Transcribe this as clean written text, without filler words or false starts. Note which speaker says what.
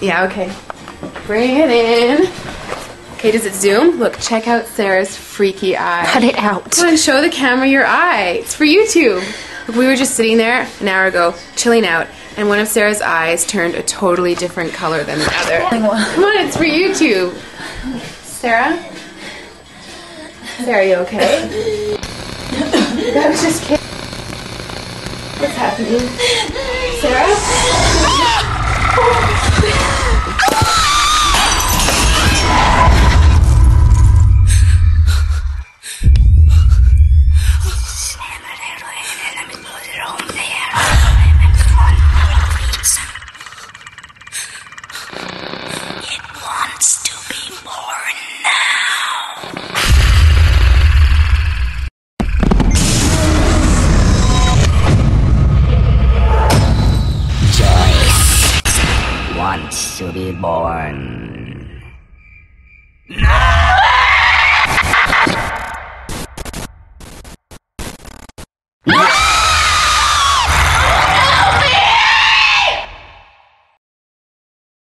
Speaker 1: Yeah, okay. Bring it in. Okay, does it zoom? Look, check out Sarah's freaky eye.
Speaker 2: Cut it out.
Speaker 1: Come on, show the camera your eye. It's for YouTube. Look, we were just sitting there an hour ago, chilling out, and one of Sarah's eyes turned a totally different color than the other. Come on, it's for YouTube. Sarah? Sarah, are you okay? That was just kidding. What's happening? Sarah?
Speaker 3: It wants to be born now. Joyce wants to be born. No!